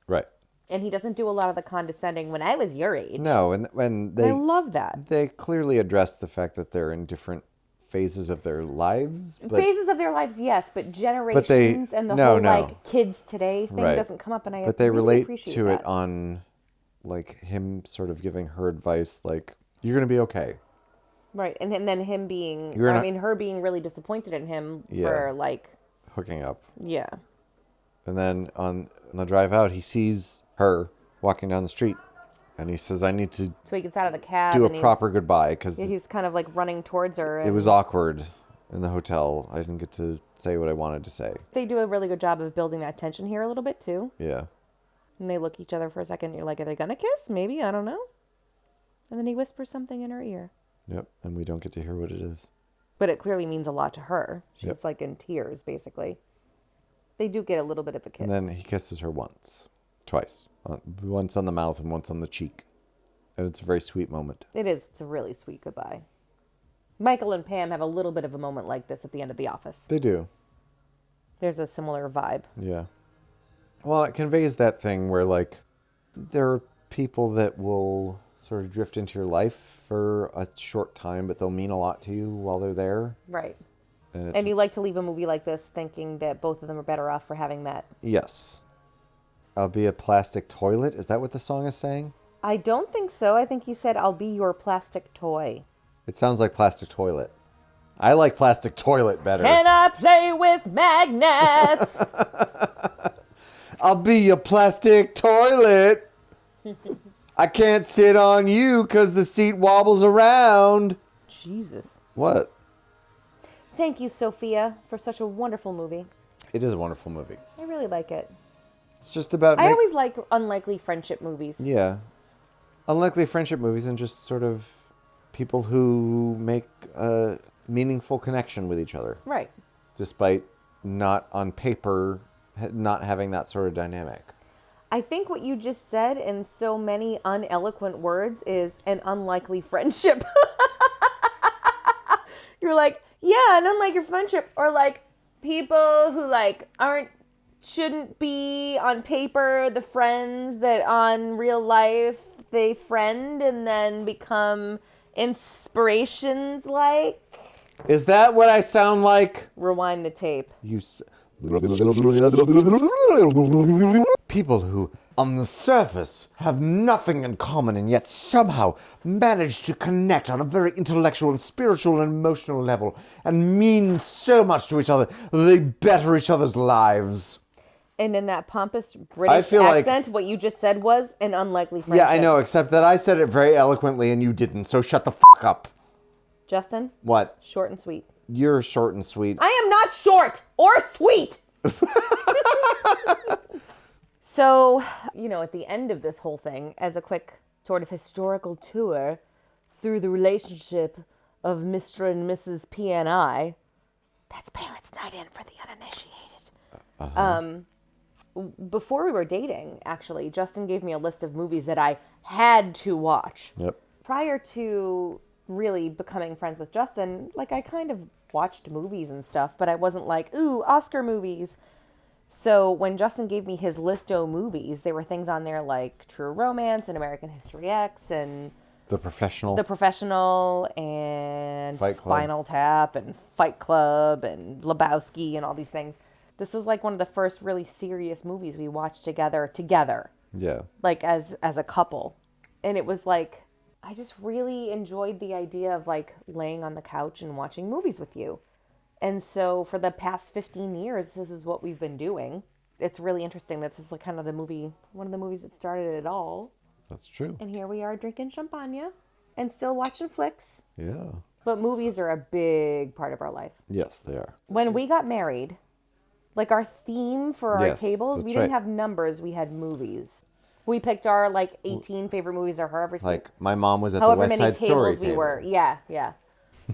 Speaker 2: Right.
Speaker 1: And he doesn't do a lot of the condescending when I was your age.
Speaker 2: No, and when they...
Speaker 1: I love that.
Speaker 2: They clearly address the fact that they're in different phases of their lives.
Speaker 1: Phases of their lives, yes, but generations and the whole like kids today thing doesn't come up, and
Speaker 2: but they
Speaker 1: really
Speaker 2: relate
Speaker 1: appreciate
Speaker 2: to
Speaker 1: that.
Speaker 2: it on like him sort of giving her advice, like, you're gonna be okay.
Speaker 1: Right, and then him being, her being really disappointed in him for like
Speaker 2: hooking up.
Speaker 1: Yeah.
Speaker 2: And then on the drive out, he sees her walking down the street. And he says, I need to...
Speaker 1: So he gets out of the cab.
Speaker 2: Do a proper goodbye, because...
Speaker 1: he's kind of like running towards her.
Speaker 2: It was awkward in the hotel. I didn't get to say what I wanted to say.
Speaker 1: They do a really good job of building that tension here a little bit, too.
Speaker 2: Yeah.
Speaker 1: And they look at each other for a second, and you're like, are they going to kiss? Maybe, I don't know. And then he whispers something in her ear.
Speaker 2: Yep, and we don't get to hear what it is.
Speaker 1: But it clearly means a lot to her. She's like in tears, basically. They do get a little bit of a kiss.
Speaker 2: And then he kisses her twice. Once on the mouth and once on the cheek. And it's a very sweet moment.
Speaker 1: It is. It's a really sweet goodbye. Michael and Pam have a little bit of a moment like this at the end of The Office.
Speaker 2: They do.
Speaker 1: There's a similar vibe.
Speaker 2: Yeah. Well, it conveys that thing where, like, there are people that will sort of drift into your life for a short time, but they'll mean a lot to you while they're there.
Speaker 1: Right. And you like to leave a movie like this thinking that both of them are better off for having met.
Speaker 2: Yes. I'll be a plastic toilet. Is that what the song is saying?
Speaker 1: I don't think so. I think he said, I'll be your plastic toy.
Speaker 2: It sounds like plastic toilet. I like plastic toilet better.
Speaker 1: Can I play with magnets?
Speaker 2: I'll be your plastic toilet. I can't sit on you because the seat wobbles around.
Speaker 1: Jesus.
Speaker 2: What?
Speaker 1: Thank you, Sophia, for such a wonderful movie.
Speaker 2: It is a wonderful movie.
Speaker 1: I really like it.
Speaker 2: It's just about...
Speaker 1: I always like unlikely friendship movies.
Speaker 2: Yeah. Unlikely friendship movies and just sort of people who make a meaningful connection with each other.
Speaker 1: Right.
Speaker 2: Despite not on paper, not having that sort of dynamic.
Speaker 1: I think what you just said in so many uneloquent words is an unlikely friendship. You're like, yeah, an unlikely friendship. Or like people who like shouldn't be on paper the friends that on real life they friend and then become inspirations like.
Speaker 2: Is that what I sound like?
Speaker 1: Rewind the tape.
Speaker 2: People who, on the surface, have nothing in common and yet somehow manage to connect on a very intellectual and spiritual and emotional level and mean so much to each other that they better each other's lives.
Speaker 1: And in that pompous British accent, what you just said was an unlikely friendship.
Speaker 2: Yeah, I know, except that I said it very eloquently and you didn't, so shut the fuck up.
Speaker 1: Justin?
Speaker 2: What?
Speaker 1: Short and sweet.
Speaker 2: You're short and sweet.
Speaker 1: I am not short or sweet! So, at the end of this whole thing, as a quick sort of historical tour through the relationship of Mr. and Mrs. PNI, that's Parents' Night In for the uninitiated. Before we were dating, actually, Justin gave me a list of movies that I had to watch.
Speaker 2: Yep.
Speaker 1: Prior to really becoming friends with Justin, I kind of watched movies and stuff, but I wasn't like, ooh, Oscar movies. So when Justin gave me his listo movies, there were things on there like True Romance and American History X and
Speaker 2: The Professional,
Speaker 1: and Spinal Tap and Fight Club and Lebowski and all these things. This was one of the first really serious movies we watched together.
Speaker 2: Yeah.
Speaker 1: As a couple. And it was I just really enjoyed the idea of like laying on the couch and watching movies with you. And so for the past 15 years, this is what we've been doing. It's really interesting that this is like kind of one of the movies that started it all.
Speaker 2: That's true.
Speaker 1: And here we are drinking champagne and still watching flicks.
Speaker 2: Yeah.
Speaker 1: But movies are a big part of our life.
Speaker 2: Yes, they are.
Speaker 1: When we got married, like our theme for our tables, we didn't have numbers, we had movies. We picked our like 18 favorite movies or however
Speaker 2: my mom was at the West Side Story table.
Speaker 1: We were. Yeah.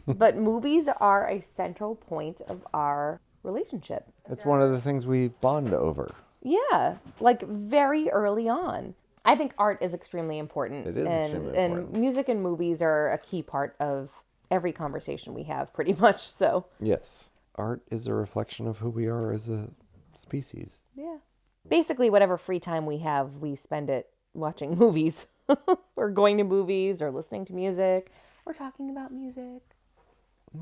Speaker 1: But movies are a central point of our relationship.
Speaker 2: It's one of the things we bond over.
Speaker 1: Yeah, like very early on. I think art is extremely important.
Speaker 2: It is extremely important.
Speaker 1: And music and movies are a key part of every conversation we have, pretty much. So
Speaker 2: yes, art is a reflection of who we are as a species.
Speaker 1: Yeah. Basically, whatever free time we have, we spend it watching movies or going to movies or listening to music or talking about music.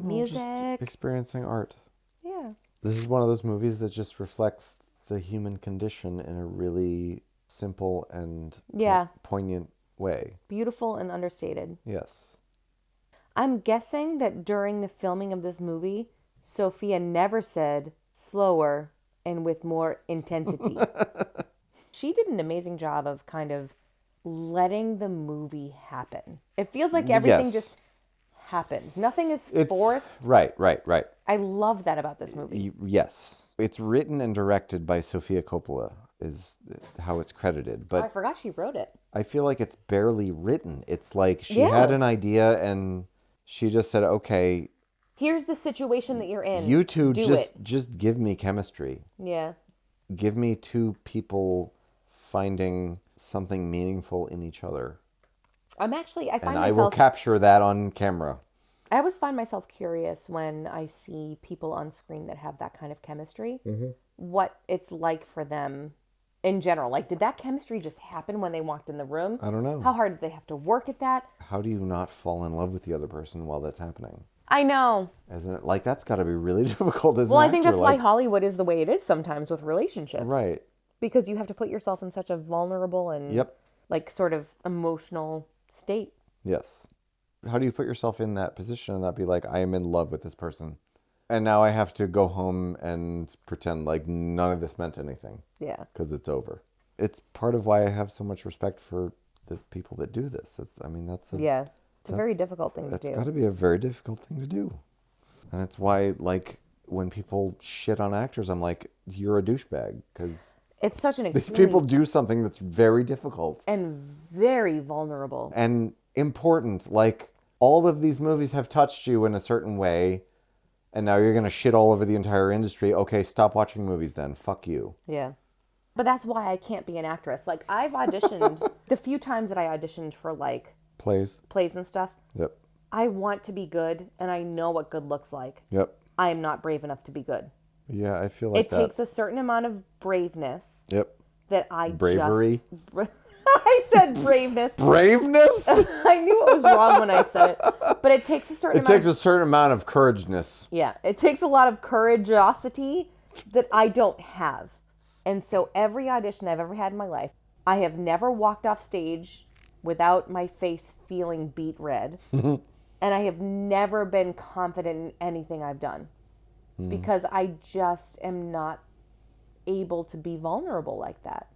Speaker 2: Just experiencing art.
Speaker 1: Yeah.
Speaker 2: This is one of those movies that just reflects the human condition in a really simple and poignant way.
Speaker 1: Beautiful and understated.
Speaker 2: Yes.
Speaker 1: I'm guessing that during the filming of this movie, Sofia never said slower and with more intensity. She did an amazing job of kind of letting the movie happen. It feels like everything just happens. Nothing is forced.
Speaker 2: Right.
Speaker 1: I love that about this movie.
Speaker 2: Yes. It's written and directed by Sofia Coppola is how it's credited. But
Speaker 1: I forgot she wrote it.
Speaker 2: I feel like it's barely written. It's like she had an idea and she just said, okay,
Speaker 1: here's the situation that you're in.
Speaker 2: You two just give me chemistry.
Speaker 1: Yeah.
Speaker 2: Give me two people finding something meaningful in each other.
Speaker 1: I
Speaker 2: will capture that on camera.
Speaker 1: I always find myself curious when I see people on screen that have that kind of chemistry, what it's like for them in general. Like, did that chemistry just happen when they walked in the room?
Speaker 2: I don't know.
Speaker 1: How hard did they have to work at that?
Speaker 2: How do you not fall in love with the other person while that's happening?
Speaker 1: I know.
Speaker 2: Isn't it? Like, that's got to be really difficult as an actor.
Speaker 1: Well, I think that's why Hollywood is the way it is sometimes with relationships.
Speaker 2: Right.
Speaker 1: Because you have to put yourself in such a vulnerable and like sort of emotional state.
Speaker 2: Yes. How do you put yourself in that position and not be like, I am in love with this person? And now I have to go home and pretend like none of this meant anything.
Speaker 1: Yeah.
Speaker 2: Because it's over. It's part of why I have so much respect for the people that do this. It's a very difficult thing to do. It's got to be a very difficult thing to do. And it's why, like, when people shit on actors, I'm like, you're a douchebag. Because
Speaker 1: it's such an
Speaker 2: these people do something that's very difficult.
Speaker 1: And very vulnerable.
Speaker 2: And important. Like, all of these movies have touched you in a certain way. And now you're going to shit all over the entire industry. Okay, stop watching movies then. Fuck you.
Speaker 1: Yeah. But that's why I can't be an actress. Like, I've auditioned, the few times that I auditioned for, like, plays and stuff.
Speaker 2: Yep.
Speaker 1: I want to be good, and I know what good looks like.
Speaker 2: Yep.
Speaker 1: I am not brave enough to be good.
Speaker 2: Yeah, I feel like
Speaker 1: it takes a certain amount of braveness.
Speaker 2: Yep.
Speaker 1: That I
Speaker 2: Bravery.
Speaker 1: I said braveness.
Speaker 2: Braveness?
Speaker 1: I knew it was wrong when I said it. But it takes a certain
Speaker 2: amount of courageness.
Speaker 1: Yeah. It takes a lot of courageosity that I don't have. And so every audition I've ever had in my life, I have never walked off stage without my face feeling beet red. And I have never been confident in anything I've done. Because I just am not able to be vulnerable like that.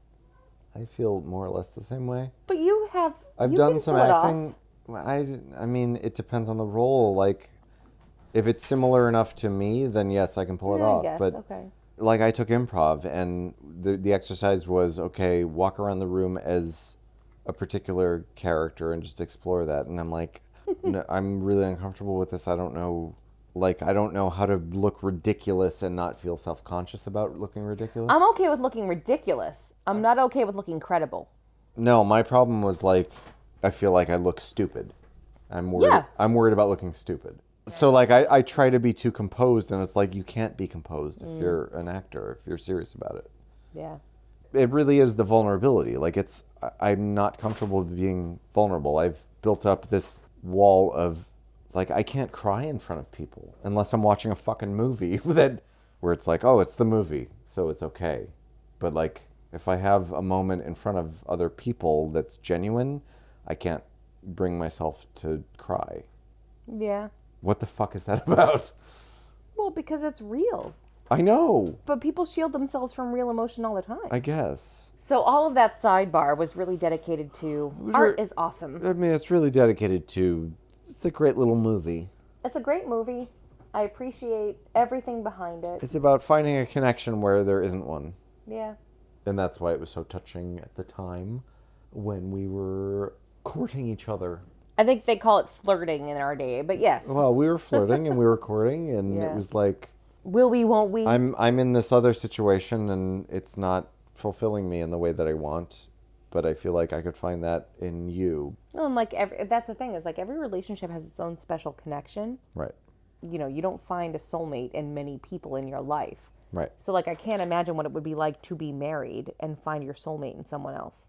Speaker 2: I feel more or less the same way.
Speaker 1: But you have...
Speaker 2: I've done some acting. I mean, it depends on the role. Like, if it's similar enough to me, then yes, I can pull it off.
Speaker 1: I guess,
Speaker 2: but
Speaker 1: okay.
Speaker 2: Like, I took improv, and the exercise was, okay, walk around the room as a particular character and just explore that. And I'm like, no, I'm really uncomfortable with this. I don't know how to look ridiculous and not feel self-conscious about looking ridiculous.
Speaker 1: I'm okay with looking ridiculous. I'm not okay with looking credible.
Speaker 2: No, my problem was, like, I feel like I look stupid. I'm worried about looking stupid. So, like, I try to be too composed, and it's like, you can't be composed if you're an actor, if you're serious about it.
Speaker 1: Yeah.
Speaker 2: It really is the vulnerability. Like, I'm not comfortable being vulnerable. I've built up this wall of, like, I can't cry in front of people unless I'm watching a fucking movie where it's like, oh, it's the movie, so it's okay. But, like, if I have a moment in front of other people that's genuine, I can't bring myself to cry.
Speaker 1: Yeah.
Speaker 2: What the fuck is that about?
Speaker 1: Well, because it's real.
Speaker 2: I know.
Speaker 1: But people shield themselves from real emotion all the time.
Speaker 2: I guess.
Speaker 1: So all of that sidebar was really dedicated to art is awesome.
Speaker 2: I mean, it's really dedicated to, it's a great little movie.
Speaker 1: It's a great movie. I appreciate everything behind it.
Speaker 2: It's about finding a connection where there isn't one.
Speaker 1: Yeah.
Speaker 2: And that's why it was so touching at the time when we were courting each other.
Speaker 1: I think they call it flirting in our day, but yes.
Speaker 2: Well, we were flirting and we were courting, and it was like...
Speaker 1: Will we, won't we?
Speaker 2: I'm in this other situation, and it's not fulfilling me in the way that I want, but I feel like I could find that in you.
Speaker 1: Well, and that's the thing, is like every relationship has its own special connection.
Speaker 2: Right.
Speaker 1: You know, you don't find a soulmate in many people in your life.
Speaker 2: Right.
Speaker 1: So, like, I can't imagine what it would be like to be married and find your soulmate in someone else.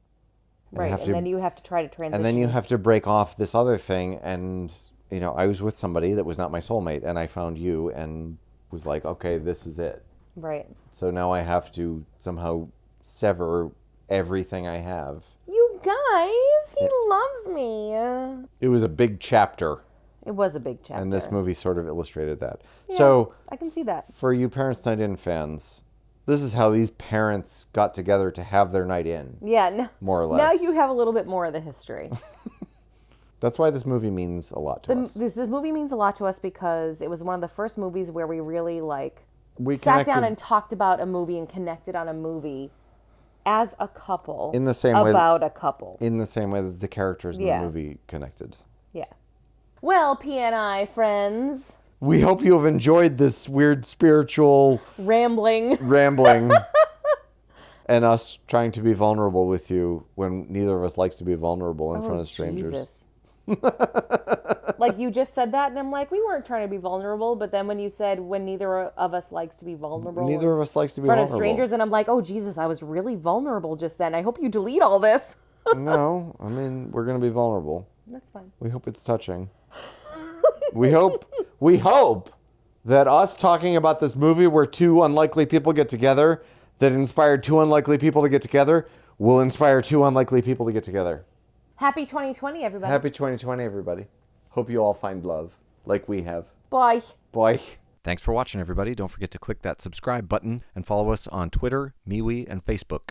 Speaker 1: Right. And then you have to try to transition.
Speaker 2: And then you have to break off this other thing. And, you know, I was with somebody that was not my soulmate, and I found you and was like, okay, this is it.
Speaker 1: Right.
Speaker 2: So now I have to somehow sever everything I have.
Speaker 1: You guys, he loves me.
Speaker 2: It was a big chapter.
Speaker 1: It was a big chapter.
Speaker 2: And this movie sort of illustrated that.
Speaker 1: Yeah,
Speaker 2: so
Speaker 1: I can see that.
Speaker 2: For you Parents Night In fans, this is how these parents got together to have their night in.
Speaker 1: Yeah.
Speaker 2: More or less.
Speaker 1: Now you have a little bit more of the history.
Speaker 2: That's why this movie means a lot to us.
Speaker 1: This movie means a lot to us because it was one of the first movies where we really, sat down and talked about a movie and connected on a movie as a couple.
Speaker 2: In the same way.
Speaker 1: About a couple.
Speaker 2: In the same way that the characters in the movie connected.
Speaker 1: Yeah. Well, PNI friends.
Speaker 2: We hope you have enjoyed this weird spiritual...
Speaker 1: Rambling.
Speaker 2: And us trying to be vulnerable with you when neither of us likes to be vulnerable in front of strangers.
Speaker 1: Jesus. Like, you just said that, and I'm like, we weren't trying to be vulnerable, but then when you said when neither of us likes to be vulnerable...
Speaker 2: Neither of us likes to be
Speaker 1: in front
Speaker 2: vulnerable.
Speaker 1: of strangers, and I'm like, oh, Jesus, I was really vulnerable just then. I hope you delete all this.
Speaker 2: No, I mean, we're going to be vulnerable.
Speaker 1: That's fine.
Speaker 2: We hope it's touching. We hope that us talking about this movie where two unlikely people get together, that inspired two unlikely people to get together, will inspire two unlikely people to get together.
Speaker 1: Happy 2020, everybody.
Speaker 2: Happy 2020, everybody. Hope you all find love, like we have.
Speaker 1: Bye.
Speaker 2: Bye. Thanks for watching, everybody. Don't forget to click that subscribe button and follow us on Twitter, MeWe, and Facebook.